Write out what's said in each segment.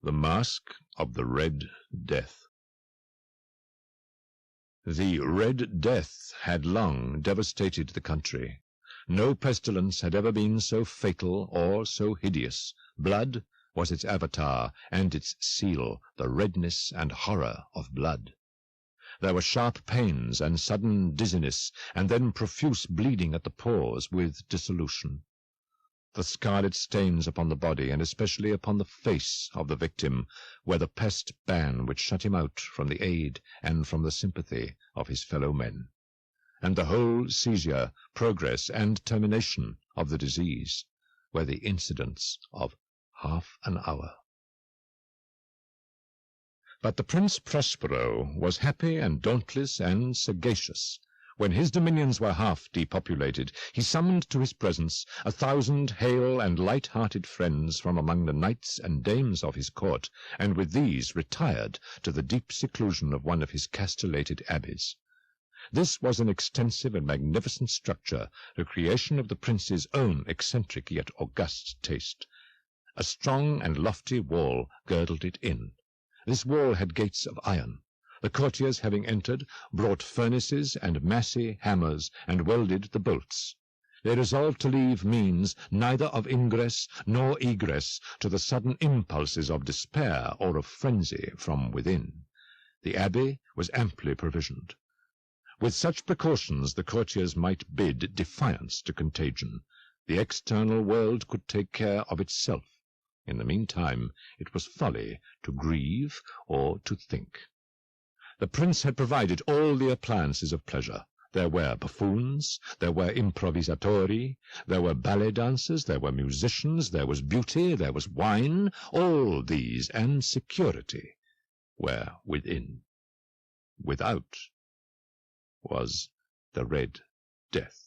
The Masque of the Red Death. The Red Death had long devastated the country. No pestilence had ever been so fatal or so hideous. Blood was its avatar and its seal, the redness and horror of blood. There were sharp pains and sudden dizziness, and then profuse bleeding at the pores with dissolution. The scarlet stains upon the body, and especially upon the face of the victim, were the pest ban which shut him out from the aid and from the sympathy of his fellow men. And the whole seizure, progress, and termination of the disease were the incidents of half an hour. But the Prince Prospero was happy and dauntless and sagacious. When his dominions were half depopulated, he summoned to his presence 1,000 hale and light-hearted friends from among the knights and dames of his court, and with these retired to the deep seclusion of one of his castellated abbeys. This was an extensive and magnificent structure, the creation of the prince's own eccentric yet august taste. A strong and lofty wall girdled it in. This wall had gates of iron. The courtiers, having entered, brought furnaces and massy hammers, and welded the bolts. They resolved to leave means neither of ingress nor egress to the sudden impulses of despair or of frenzy from within. The abbey was amply provisioned. With such precautions the courtiers might bid defiance to contagion. The external world could take care of itself. In the meantime, it was folly to grieve or to think. The prince had provided all the appliances of pleasure. There were buffoons, there were improvisatori, there were ballet dancers, there were musicians, there was beauty, there was wine. All these and security were within. Without was the Red Death.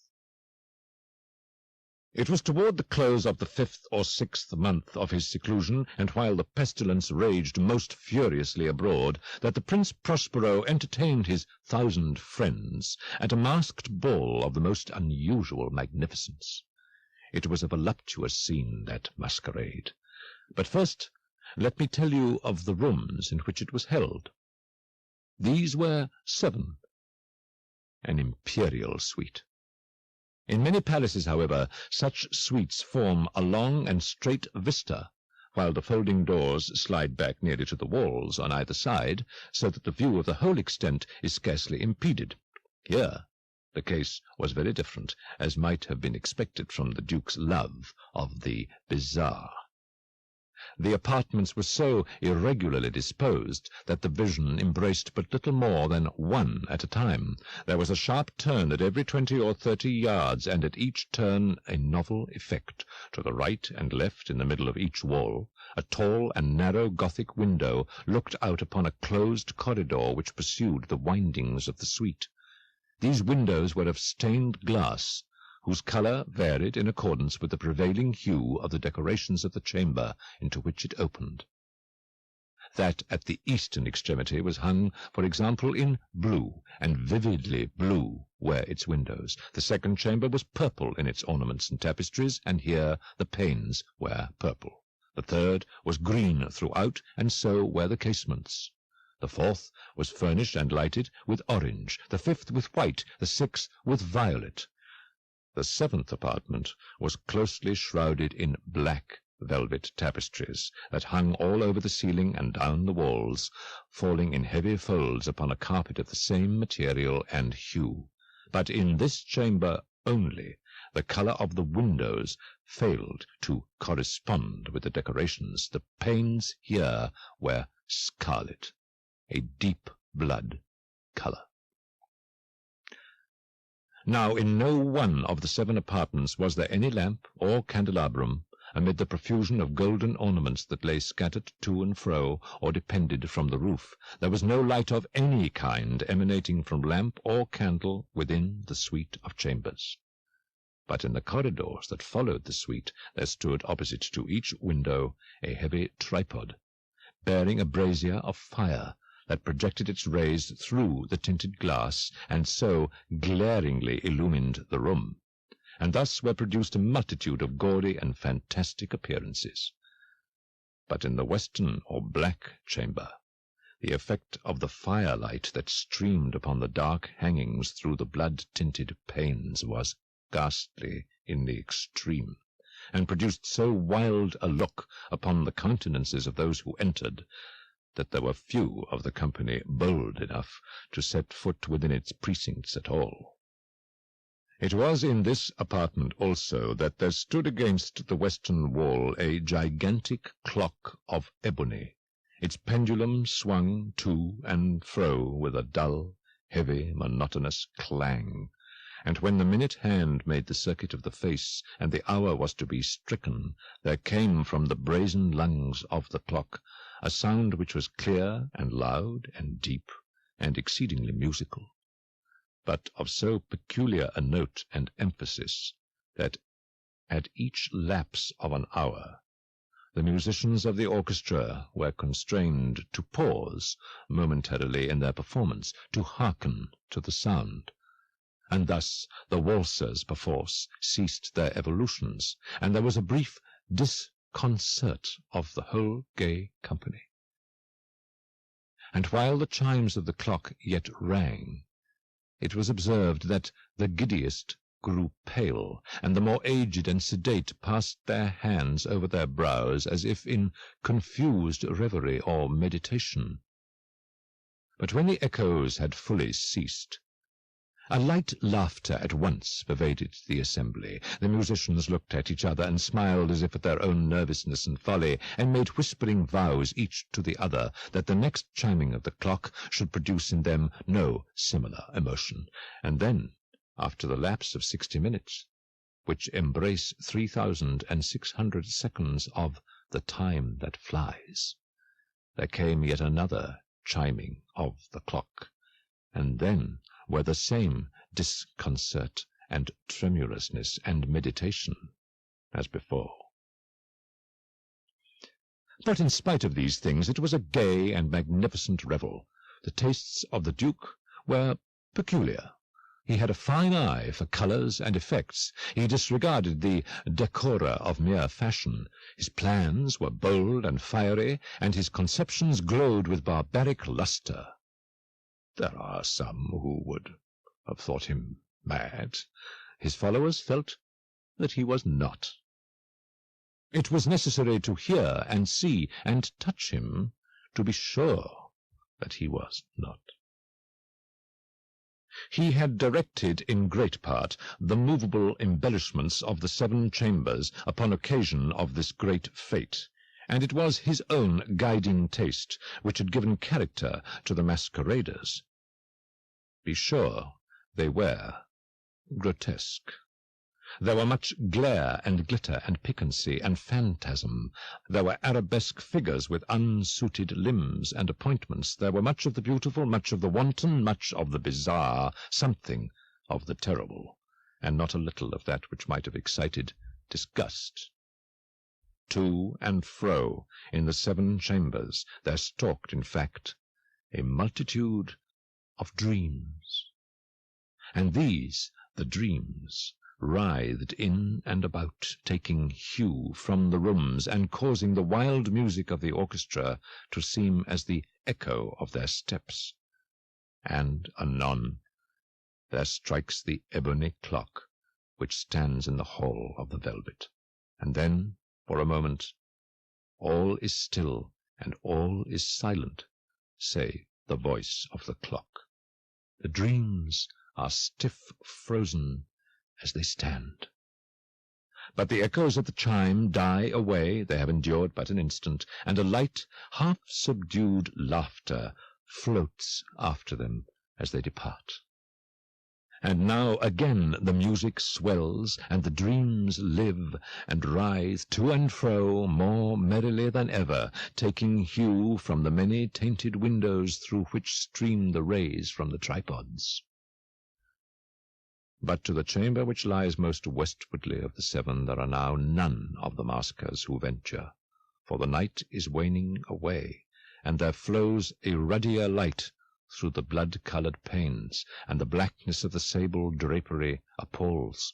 It was toward the close of the 5th or 6th month of his seclusion, and while the pestilence raged most furiously abroad, that the Prince Prospero entertained his 1,000 friends at a masked ball of the most unusual magnificence. It was a voluptuous scene, that masquerade. But first, let me tell you of the rooms in which it was held. These were 7, an imperial suite. In many palaces, however, such suites form a long and straight vista, while the folding doors slide back nearly to the walls on either side, so that the view of the whole extent is scarcely impeded. Here the case was very different, as might have been expected from the Duke's love of the bizarre. The apartments were so irregularly disposed that the vision embraced but little more than one at a time. There was a sharp turn at every 20 or 30 yards, and at each turn a novel effect. To the right and left, in the middle of each wall, a tall and narrow Gothic window looked out upon a closed corridor which pursued the windings of the suite. These windows were of stained glass, whose colour varied in accordance with the prevailing hue of the decorations of the chamber into which it opened. That at the eastern extremity was hung, for example, in blue, and vividly blue were its windows. The second chamber was purple in its ornaments and tapestries, and here the panes were purple. The third was green throughout, and so were the casements. The fourth was furnished and lighted with orange, the fifth with white, the sixth with violet. The 7th apartment was closely shrouded in black velvet tapestries that hung all over the ceiling and down the walls, falling in heavy folds upon a carpet of the same material and hue. But in this chamber only the colour of the windows failed to correspond with the decorations. The panes here were scarlet, a deep blood colour. Now in no one of the 7 apartments was there any lamp or candelabrum, amid the profusion of golden ornaments that lay scattered to and fro, or depended from the roof. There was no light of any kind emanating from lamp or candle within the suite of chambers. But in the corridors that followed the suite there stood opposite to each window a heavy tripod, bearing a brazier of fire, that projected its rays through the tinted glass, and so glaringly illumined the room. And thus were produced a multitude of gaudy and fantastic appearances. but in the western or black chamber, the effect of the firelight that streamed upon the dark hangings through the blood-tinted panes was ghastly in the extreme, and produced so wild a look upon the countenances of those who entered, that there were few of the company bold enough to set foot within its precincts at all. It was in this apartment also that there stood against the western wall a gigantic clock of ebony. Its pendulum swung to and fro with a dull, heavy, monotonous clang, and when the minute hand made the circuit of the face, and the hour was to be stricken, there came from the brazen lungs of the clock a sound which was clear and loud and deep and exceedingly musical, but of so peculiar a note and emphasis that at each lapse of an hour the musicians of the orchestra were constrained to pause momentarily in their performance, to hearken to the sound. And thus the waltzers perforce ceased their evolutions, and there was a brief disconcert of the whole gay company. And while the chimes of the clock yet rang, it was observed that the giddiest grew pale, and the more aged and sedate passed their hands over their brows as if in confused reverie or meditation. But when the echoes had fully ceased, a light laughter at once pervaded the assembly. The musicians looked at each other and smiled as if at their own nervousness and folly, and made whispering vows each to the other that the next chiming of the clock should produce in them no similar emotion. And then, after the lapse of 60 minutes, which embrace 3,600 seconds of the time that flies, there came yet another chiming of the clock, and then were the same disconcert and tremulousness and meditation as before. But in spite of these things, it was a gay and magnificent revel. The tastes of the Duke were peculiar. He had a fine eye for colours and effects. He disregarded the decora of mere fashion. His plans were bold and fiery, and his conceptions glowed with barbaric lustre. There are some who would have thought him mad. His followers felt that he was not. It was necessary to hear and see and touch him to be sure that he was not. He had directed in great part the movable embellishments of the 7 chambers upon occasion of this great fete, and it was his own guiding taste which had given character to the masqueraders. Be sure they were grotesque. There were much glare and glitter and piquancy and phantasm. There were arabesque figures with unsuited limbs and appointments. There were much of the beautiful, much of the wanton, much of the bizarre, something of the terrible, and not a little of that which might have excited disgust. To and fro in the 7 chambers there stalked, in fact, a multitude of dreams, and these, the dreams, writhed in and about, taking hue from the rooms, and causing the wild music of the orchestra to seem as the echo of their steps. And anon there strikes the ebony clock which stands in the hall of the velvet, and then, for a moment, all is still and all is silent, save the voice of the clock. The dreams are stiff frozen as they stand. But the echoes of the chime die away, they have endured but an instant, and a light, half-subdued laughter floats after them as they depart. And now again the music swells, and the dreams live and writhe to and fro more merrily than ever, taking hue from the many tainted windows through which stream the rays from the tripods. But to the chamber which lies most westwardly of the 7 there are now none of the maskers who venture, for the night is waning away, and there flows a ruddier light through the blood-coloured panes, and the blackness of the sable drapery appalls.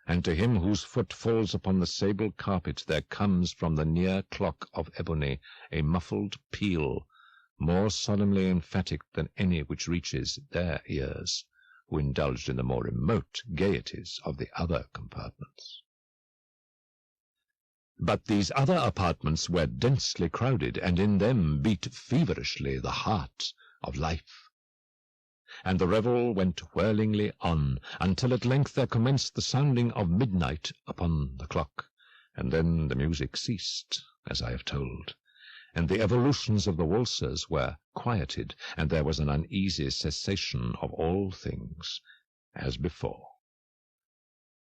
and to him whose foot falls upon the sable carpet there comes from the near clock of ebony a muffled peal, more solemnly emphatic than any which reaches their ears, who indulged in the more remote gaieties of the other compartments. But these other apartments were densely crowded, and in them beat feverishly the heart of life. And the revel went whirlingly on, until at length there commenced the sounding of midnight upon the clock, and then the music ceased, as I have told, and the evolutions of the waltzers were quieted, and there was an uneasy cessation of all things, as before.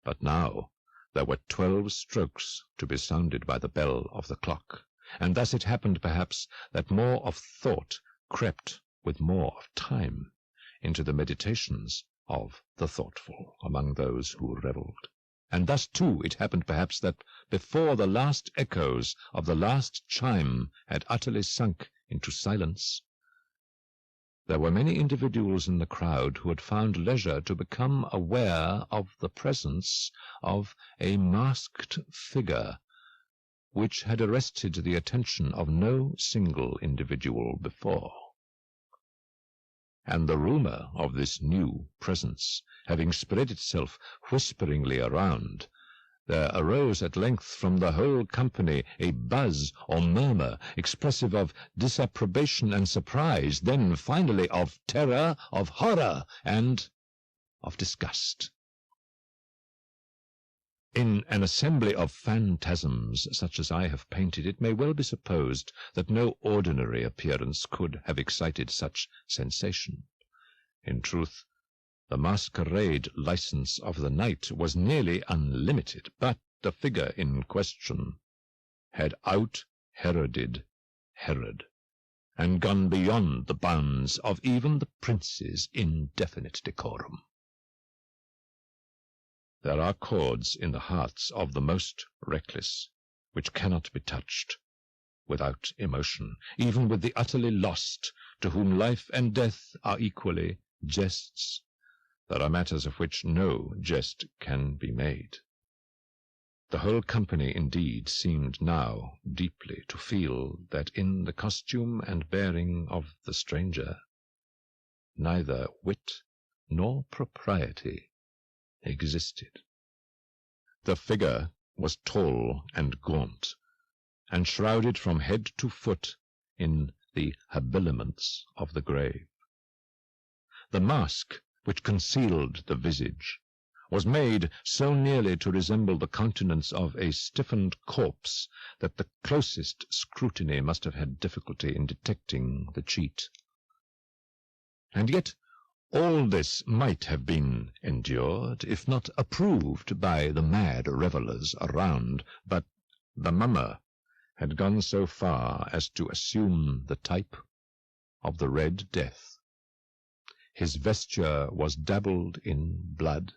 But now there were 12 strokes to be sounded by the bell of the clock, and thus it happened, perhaps, that more of thought crept with more of time into the meditations of the thoughtful among those who revelled. And thus, too, it happened, perhaps, that before the last echoes of the last chime had utterly sunk into silence, there were many individuals in the crowd who had found leisure to become aware of the presence of a masked figure, which had arrested the attention of no single individual before. And the rumour of this new presence having spread itself whisperingly around, there arose at length from the whole company a buzz or murmur expressive of disapprobation and surprise, then finally of terror, of horror, and of disgust. In an assembly of phantasms such as I have painted, it may well be supposed that no ordinary appearance could have excited such sensation. In truth, the masquerade license of the night was nearly unlimited, but the figure in question had out-Heroded Herod, and gone beyond the bounds of even the prince's indefinite decorum. There are chords in the hearts of the most reckless which cannot be touched without emotion, even with the utterly lost, to whom life and death are equally jests. There are matters of which no jest can be made. The whole company, indeed, seemed now deeply to feel that in the costume and bearing of the stranger neither wit nor propriety existed. The figure was tall and gaunt, and shrouded from head to foot in the habiliments of the grave. The mask which concealed the visage was made so nearly to resemble the countenance of a stiffened corpse that the closest scrutiny must have had difficulty in detecting the cheat. And yet all this might have been endured, if not approved, by the mad revellers around, but the mummer had gone so far as to assume the type of the Red Death. His vesture was dabbled in blood,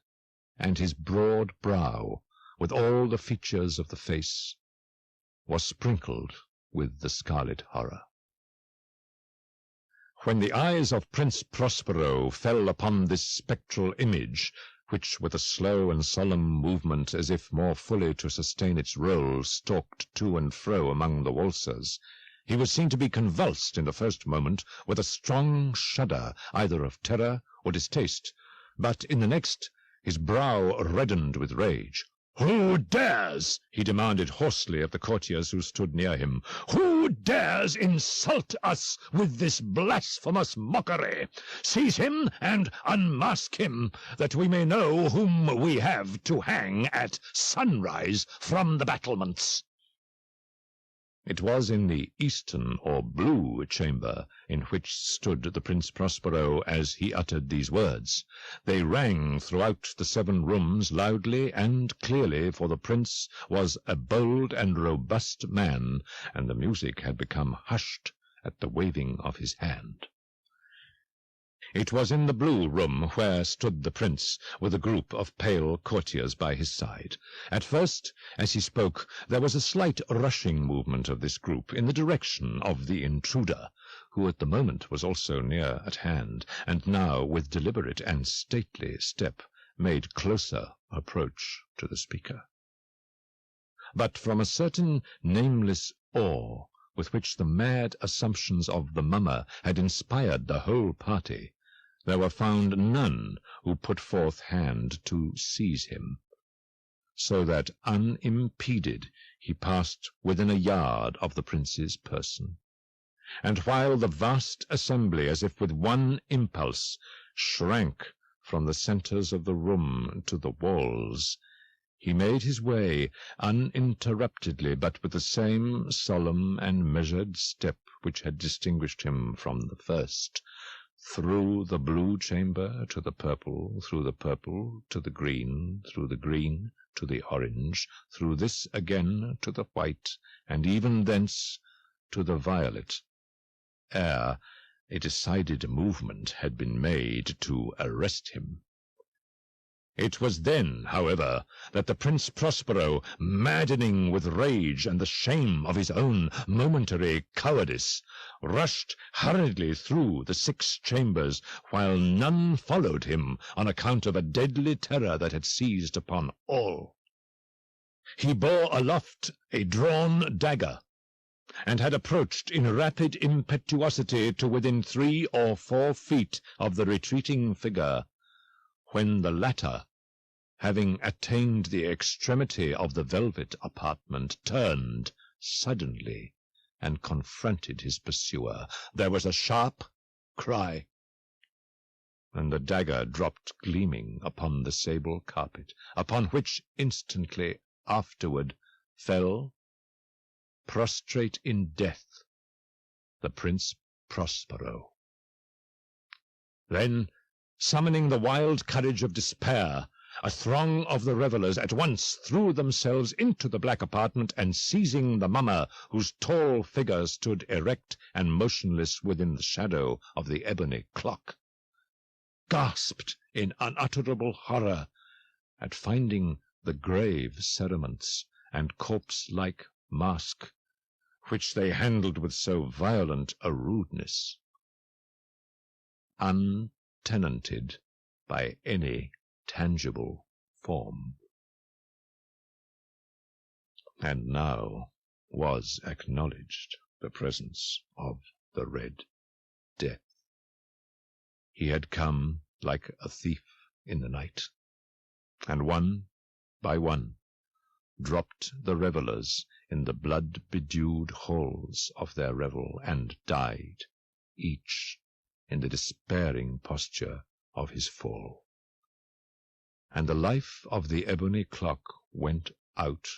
and his broad brow, with all the features of the face, was sprinkled with the scarlet horror. When the eyes of Prince Prospero fell upon this spectral image, which with a slow and solemn movement, as if more fully to sustain its role, stalked to and fro among the waltzers, he was seen to be convulsed in the first moment with a strong shudder, either of terror or distaste, but in the next his brow reddened with rage. "Who dares," he demanded hoarsely of the courtiers who stood near him, "who dares insult us with this blasphemous mockery? Seize him and unmask him, that we may know whom we have to hang at sunrise from the battlements." It was in the eastern or blue chamber in which stood the Prince Prospero as he uttered these words. They rang throughout the 7 rooms loudly and clearly, for the prince was a bold and robust man, and the music had become hushed at the waving of his hand. It was in the blue room where stood the prince, with a group of pale courtiers by his side. At first, as he spoke, there was a slight rushing movement of this group in the direction of the intruder, who at the moment was also near at hand, and now, with deliberate and stately step, made closer approach to the speaker. But from a certain nameless awe with which the mad assumptions of the mummer had inspired the whole party, there were found none who put forth hand to seize him, so that unimpeded he passed within a yard of the prince's person. And while the vast assembly, as if with one impulse, shrank from the centres of the room to the walls, he made his way uninterruptedly, but with the same solemn and measured step which had distinguished him from the first, through the blue chamber to the purple, through the purple to the green, through the green to the orange, through this again to the white, and even thence to the violet, ere a decided movement had been made to arrest him. It was then, however, that the Prince Prospero, maddening with rage and the shame of his own momentary cowardice, rushed hurriedly through the 6 chambers, while none followed him on account of a deadly terror that had seized upon all. He bore aloft a drawn dagger, and had approached in rapid impetuosity to within 3 or 4 feet of the retreating figure, when the latter, having attained the extremity of the velvet apartment, turned suddenly and confronted his pursuer. There was a sharp cry, and the dagger dropped gleaming upon the sable carpet, upon which instantly afterward fell, prostrate in death, the Prince Prospero. Then, summoning the wild courage of despair, a throng of the revellers at once threw themselves into the black apartment, and seizing the mummer, whose tall figure stood erect and motionless within the shadow of the ebony clock, gasped in unutterable horror at finding the grave cerements and corpse-like masque, which they handled with so violent a rudeness, untenanted by any tangible form. And now was acknowledged the presence of the Red Death. He had come like a thief in the night, and one by one dropped the revellers in the blood-bedewed halls of their revel, and died, each in the despairing posture of his fall. And the life of the ebony clock went out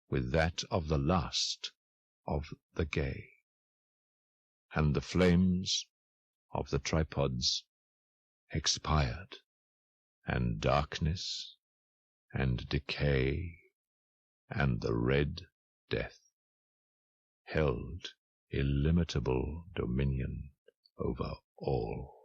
with that of the last of the gay, and the flames of the tripods expired, and darkness and decay and the Red Death held illimitable dominion over all.